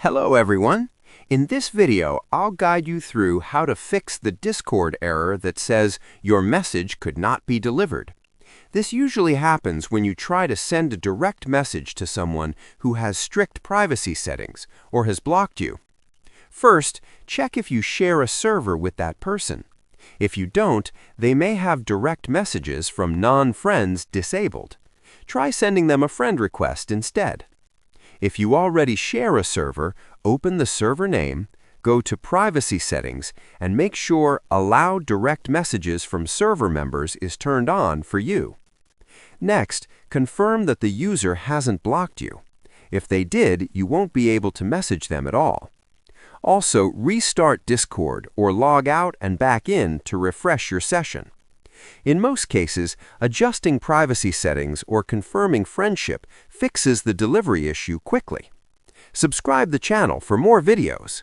Hello everyone! In this video, I'll guide you through how to fix the Discord error that says your message could not be delivered. This usually happens when you try to send a direct message to someone who has strict privacy settings or has blocked you. First, check if you share a server with that person. If you don't, they may have direct messages from non-friends disabled. Try sending them a friend request instead. If you already share a server, open the server name, go to Privacy Settings, and make sure Allow Direct Messages from Server Members is turned on for you. Next, confirm that the user hasn't blocked you. If they did, you won't be able to message them at all. Also, restart Discord or log out and back in to refresh your session. In most cases, adjusting privacy settings or confirming friendship fixes the delivery issue quickly. Subscribe the channel for more videos.